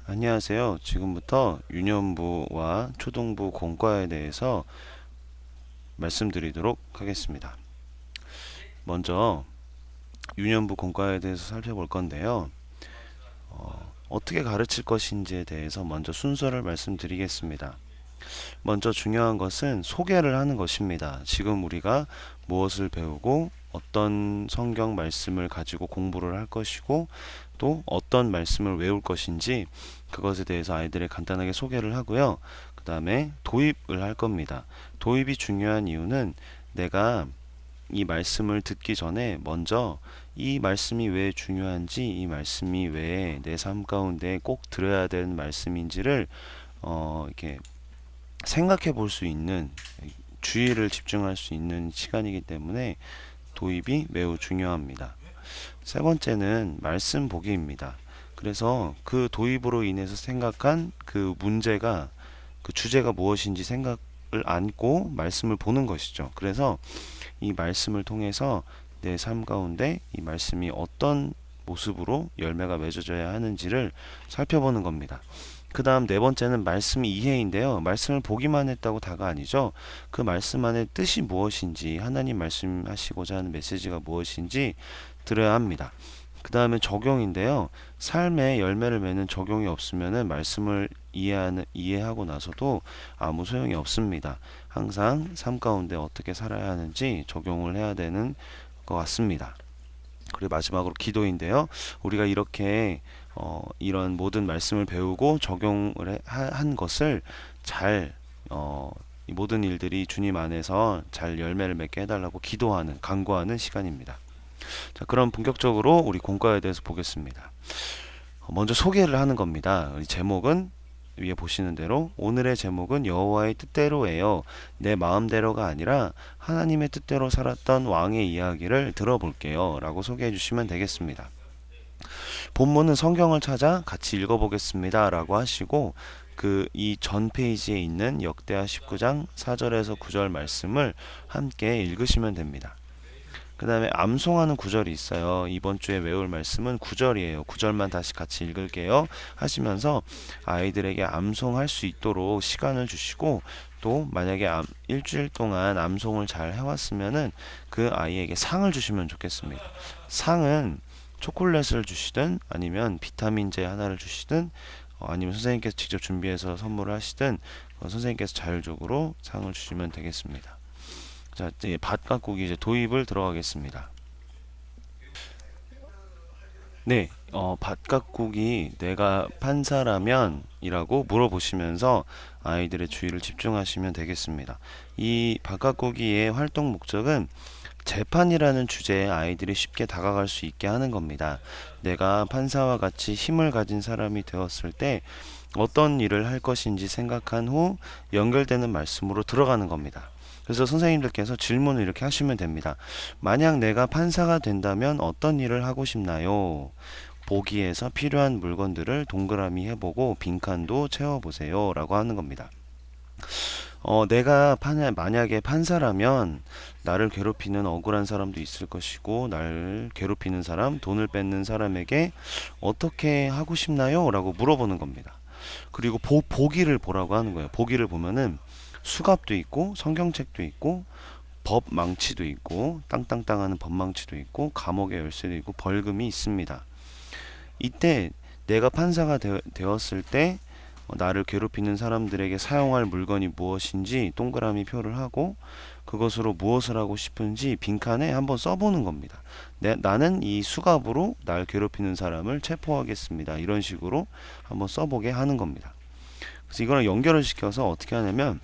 안녕하세요. 지금부터 유년부와 초등부 공과에 대해서 말씀드리도록 하겠습니다. 먼저 유년부 공과에 대해서 살펴볼 건데요. 어떻게 가르칠 것인지에 대해서 먼저 순서를 말씀드리겠습니다. 먼저 중요한 것은 소개를 하는 것입니다. 지금 우리가 무엇을 배우고 어떤 성경 말씀을 가지고 공부를 할 것이고 또 어떤 말씀을 외울 것인지 그것에 대해서 아이들에게 간단하게 소개를 하고요. 그 다음에 도입을 할 겁니다. 도입이 중요한 이유는 내가 이 말씀을 듣기 전에 먼저 이 말씀이 왜 중요한지, 이 말씀이 왜 내 삶 가운데 꼭 들어야 되는 말씀인지를 이렇게 생각해 볼 수 있는, 주의를 집중할 수 있는 시간이기 때문에 도입이 매우 중요합니다. 세 번째는 말씀 보기입니다. 그래서 그 도입으로 인해서 생각한 그 문제가, 그 주제가 무엇인지 생각을 안고 말씀을 보는 것이죠. 그래서 이 말씀을 통해서 내 삶 가운데 이 말씀이 어떤 모습으로 열매가 맺어져야 하는지를 살펴보는 겁니다. 그 다음 네 번째는 말씀 이해인데요. 말씀을 보기만 했다고 다가 아니죠. 그 말씀 안에 뜻이 무엇인지, 하나님 말씀하시고자 하는 메시지가 무엇인지 들어야 합니다. 그 다음에 적용인데요. 삶에 열매를 맺는 적용이 없으면 말씀을 이해하고 나서도 아무 소용이 없습니다. 항상 삶 가운데 어떻게 살아야 하는지 적용을 해야 되는 것 같습니다. 그리고 마지막으로 기도인데요. 우리가 이렇게 이런 모든 말씀을 배우고 적용을 한 것을 잘 이 모든 일들이 주님 안에서 잘 열매를 맺게 해달라고 기도하는, 간구하는 시간입니다. 자, 그럼 본격적으로 우리 공과에 대해서 보겠습니다. 먼저 소개를 하는 겁니다. 우리 제목은 위에 보시는 대로 오늘의 제목은 여호와의 뜻대로예요. 내 마음대로가 아니라 하나님의 뜻대로 살았던 왕의 이야기를 들어볼게요. 라고 소개해 주시면 되겠습니다. 본문은 성경을 찾아 같이 읽어보겠습니다. 라고 하시고 이 전 페이지에 있는 역대하 19장 4절에서 9절 말씀을 함께 읽으시면 됩니다. 그 다음에 암송하는 구절이 있어요. 이번 주에 외울 말씀은 9절이에요. 9절만 다시 같이 읽을게요 하시면서 아이들에게 암송할 수 있도록 시간을 주시고, 또 만약에 일주일 동안 암송을 잘 해왔으면은 그 아이에게 상을 주시면 좋겠습니다. 상은 초콜릿을 주시든 아니면 비타민제 하나를 주시든 아니면 선생님께서 직접 준비해서 선물을 하시든 선생님께서 자율적으로 상을 주시면 되겠습니다. 자, 이제 밭가꾸기 이제 도입을 들어가겠습니다. 네, 밭가꾸기 내가 판사라면 이라고 물어보시면서 아이들의 주의를 집중하시면 되겠습니다. 이 밭가꾸기의 활동 목적은 재판이라는 주제에 아이들이 쉽게 다가갈 수 있게 하는 겁니다. 내가 판사와 같이 힘을 가진 사람이 되었을 때 어떤 일을 할 것인지 생각한 후 연결되는 말씀으로 들어가는 겁니다. 그래서 선생님들께서 질문을 이렇게 하시면 됩니다. 만약 내가 판사가 된다면 어떤 일을 하고 싶나요? 보기에서 필요한 물건들을 동그라미 해보고 빈칸도 채워보세요. 라고 하는 겁니다. 내가 만약에 판사라면 나를 괴롭히는 억울한 사람도 있을 것이고, 나를 괴롭히는 사람, 돈을 뺏는 사람에게 어떻게 하고 싶나요? 라고 물어보는 겁니다. 그리고 보기를 보라고 하는 거예요. 보기를 보면은 수갑도 있고 성경책도 있고 법망치도 있고 땅땅땅 하는 법망치도 있고 감옥의 열쇠도 있고 벌금이 있습니다. 이때 내가 판사가 되었을 때 나를 괴롭히는 사람들에게 사용할 물건이 무엇인지 동그라미 표를 하고 그것으로 무엇을 하고 싶은지 빈칸에 한번 써보는 겁니다. 나는 이 수갑으로 날 괴롭히는 사람을 체포하겠습니다. 이런 식으로 한번 써보게 하는 겁니다. 그래서 이거랑 연결을 시켜서 어떻게 하냐면,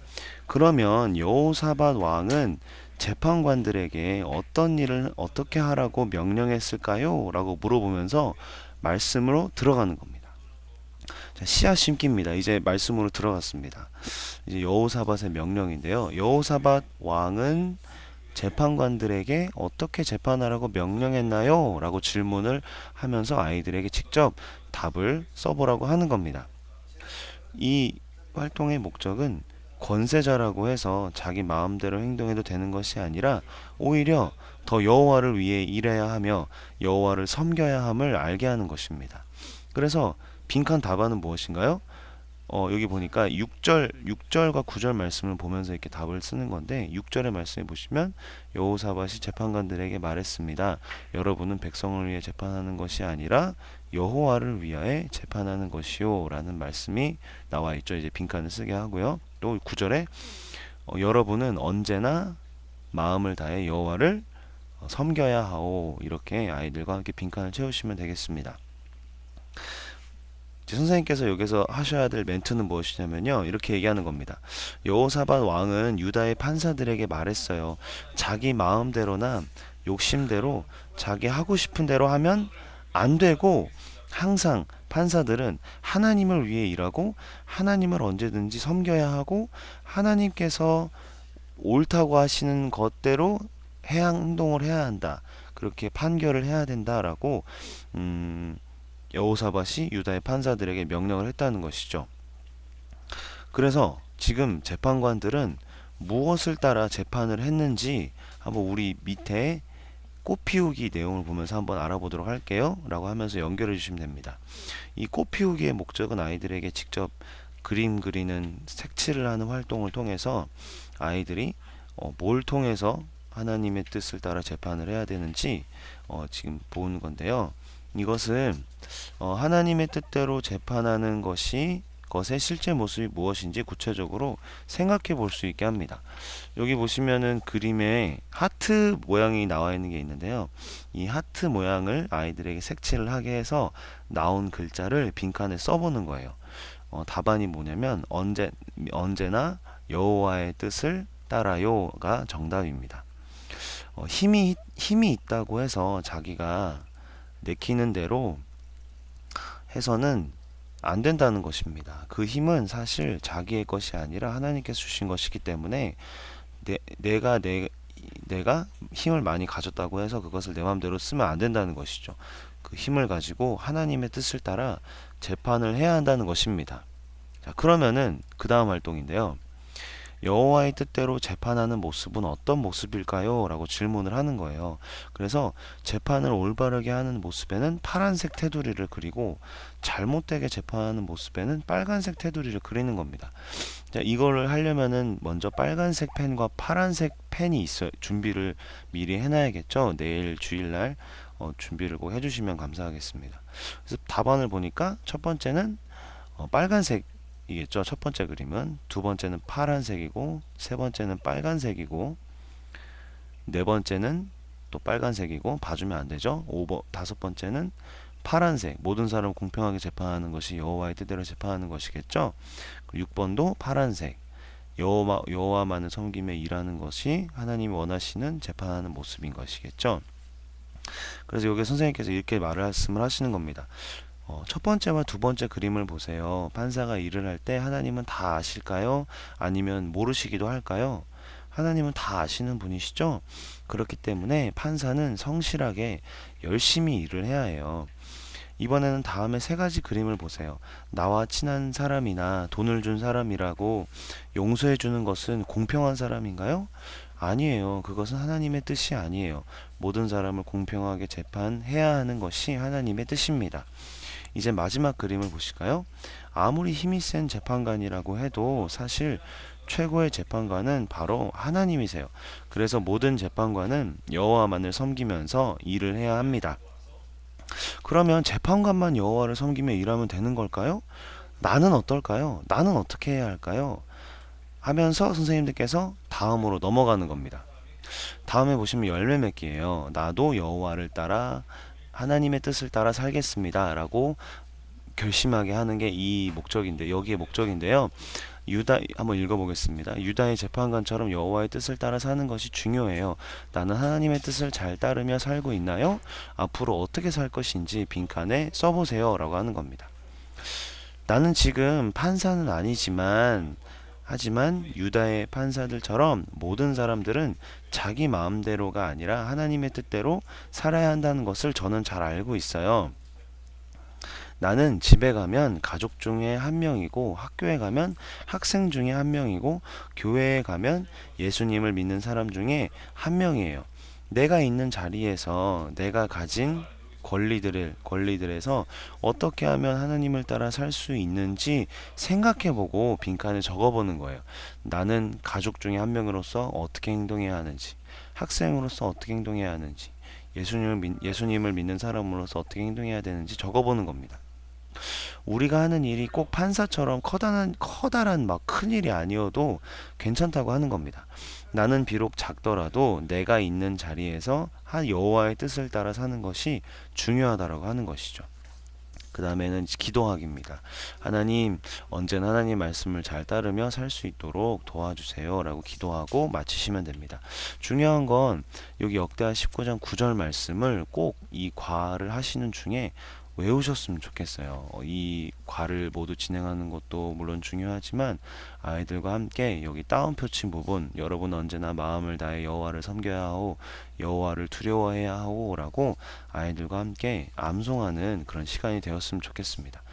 그러면 여호사밧 왕은 재판관들에게 어떤 일을 어떻게 하라고 명령했을까요? 라고 물어보면서 말씀으로 들어가는 겁니다. 자, 씨앗 심기입니다. 이제 말씀으로 들어갔습니다. 이제 여호사밧의 명령인데요. 여호사밧 왕은 재판관들에게 어떻게 재판하라고 명령했나요? 라고 질문을 하면서 아이들에게 직접 답을 써보라고 하는 겁니다. 이 활동의 목적은 권세자라고 해서 자기 마음대로 행동해도 되는 것이 아니라 오히려 더 여호와를 위해 일해야 하며 여호와를 섬겨야 함을 알게 하는 것입니다. 그래서 빈칸 답안은 무엇인가요? 여기 보니까 6절과 9절 말씀을 보면서 이렇게 답을 쓰는 건데 6절의 말씀에 보시면 여호사밧이 재판관들에게 말했습니다. 여러분은 백성을 위해 재판하는 것이 아니라 여호와를 위하여 재판하는 것이요 라는 말씀이 나와 있죠. 이제 빈칸을 쓰게 하고요. 또 9절에 여러분은 언제나 마음을 다해 여호와를 섬겨야 하오. 이렇게 아이들과 함께 빈칸을 채우시면 되겠습니다. 선생님께서 여기서 하셔야 될 멘트는 무엇이냐면요. 이렇게 얘기하는 겁니다. 여호사밧 왕은 유다의 판사들에게 말했어요. 자기 마음대로나 욕심대로 자기 하고 싶은 대로 하면 안 되고 항상 판사들은 하나님을 위해 일하고 하나님을 언제든지 섬겨야 하고 하나님께서 옳다고 하시는 것대로 행동을 해야 한다. 그렇게 판결을 해야 된다라고 여호사밧이 유다의 판사들에게 명령을 했다는 것이죠. 그래서 지금 재판관들은 무엇을 따라 재판을 했는지 한번 우리 밑에 꽃피우기 내용을 보면서 한번 알아보도록 할게요 라고 하면서 연결해 주시면 됩니다. 이 꽃피우기의 목적은 아이들에게 직접 그림 그리는 색칠을 하는 활동을 통해서 아이들이 뭘 통해서 하나님의 뜻을 따라 재판을 해야 되는지 지금 보는 건데요. 이것은 하나님의 뜻대로 재판하는 것의 실제 모습이 무엇인지 구체적으로 생각해 볼 수 있게 합니다. 여기 보시면은 그림에 하트 모양이 나와 있는 게 있는데요. 이 하트 모양을 아이들에게 색칠을 하게 해서 나온 글자를 빈칸에 써보는 거예요. 답안이 뭐냐면 언제나 여호와의 뜻을 따라요가 정답입니다. 힘이 있다고 해서 자기가 내키는 대로 해서는 안 된다는 것입니다. 그 힘은 사실 자기의 것이 아니라 하나님께서 주신 것이기 때문에 내가 힘을 많이 가졌다고 해서 그것을 내 마음대로 쓰면 안 된다는 것이죠. 그 힘을 가지고 하나님의 뜻을 따라 재판을 해야 한다는 것입니다. 자, 그러면은 그 다음 활동인데요. 여호와의 뜻대로 재판하는 모습은 어떤 모습일까요? 라고 질문을 하는 거예요. 그래서 재판을 올바르게 하는 모습에는 파란색 테두리를 그리고 잘못되게 재판하는 모습에는 빨간색 테두리를 그리는 겁니다. 자, 이거를 하려면은 먼저 빨간색 펜과 파란색 펜이 준비를 미리 해놔야겠죠. 내일 주일날 준비를 꼭 해주시면 감사하겠습니다. 그래서 답안을 보니까 첫 번째는 빨간색 이겠죠. 첫 번째 그림은, 두 번째는 파란색이고, 세 번째는 빨간색이고, 네 번째는 또 빨간색이고, 봐주면 안 되죠. 다섯 번째는 파란색, 모든 사람을 공평하게 재판하는 것이 여호와의 뜻대로 재판하는 것이겠죠. 6번도 파란색, 여호와만을 섬기며 일하는 것이 하나님이 원하시는 재판하는 모습인 것이겠죠. 그래서 여기 선생님께서 이렇게 말씀을 하시는 겁니다. 첫 번째와 두 번째 그림을 보세요. 판사가 일을 할 때 하나님은 다 아실까요? 아니면 모르시기도 할까요? 하나님은 다 아시는 분이시죠? 그렇기 때문에 판사는 성실하게 열심히 일을 해야 해요. 이번에는 다음에 세 가지 그림을 보세요. 나와 친한 사람이나 돈을 준 사람이라고 용서해 주는 것은 공평한 사람인가요? 아니에요. 그것은 하나님의 뜻이 아니에요. 모든 사람을 공평하게 재판해야 하는 것이 하나님의 뜻입니다. 이제 마지막 그림을 보실까요? 아무리 힘이 센 재판관이라고 해도 사실 최고의 재판관은 바로 하나님이세요. 그래서 모든 재판관은 여호와만을 섬기면서 일을 해야 합니다. 그러면 재판관만 여호와를 섬기며 일하면 되는 걸까요? 나는 어떨까요? 나는 어떻게 해야 할까요? 하면서 선생님들께서 다음으로 넘어가는 겁니다. 다음에 보시면 열매 맺기예요. 나도 여호와를 따라 하나님의 뜻을 따라 살겠습니다 라고 결심하게 하는 게 이 목적인데, 여기의 목적인데요. 한번 읽어보겠습니다. 유다의 재판관처럼 여호와의 뜻을 따라 사는 것이 중요해요. 나는 하나님의 뜻을 잘 따르며 살고 있나요? 앞으로 어떻게 살 것인지 빈칸에 써보세요 라고 하는 겁니다. 나는 지금 판사는 아니지만 하지만 유다의 판사들처럼 모든 사람들은 자기 마음대로가 아니라 하나님의 뜻대로 살아야 한다는 것을 저는 잘 알고 있어요. 나는 집에 가면 가족 중에 한 명이고, 학교에 가면 학생 중에 한 명이고, 교회에 가면 예수님을 믿는 사람 중에 한 명이에요. 내가 있는 자리에서 내가 가진 권리들에서 어떻게 하면 하나님을 따라 살 수 있는지 생각해보고 빈칸에 적어보는 거예요. 나는 가족 중에 한 명으로서 어떻게 행동해야 하는지, 학생으로서 어떻게 행동해야 하는지, 예수님을 믿는 사람으로서 어떻게 행동해야 되는지 적어보는 겁니다. 우리가 하는 일이 꼭 판사처럼 커다란 막 큰 일이 아니어도 괜찮다고 하는 겁니다. 나는 비록 작더라도 내가 있는 자리에서 여호와의 뜻을 따라 사는 것이 중요하다라고 하는 것이죠. 그 다음에는 기도하기입니다. 하나님, 언제나 하나님 말씀을 잘 따르며 살 수 있도록 도와주세요 라고 기도하고 마치시면 됩니다. 중요한 건 여기 역대하 19장 9절 말씀을 꼭 이 과를 하시는 중에 외우셨으면 좋겠어요. 이 과를 모두 진행하는 것도 물론 중요하지만 아이들과 함께 여기 따옴표 친 부분, 여러분 언제나 마음을 다해 여호와를 섬겨야 하오, 여호와를 두려워해야 하오라고 아이들과 함께 암송하는 그런 시간이 되었으면 좋겠습니다.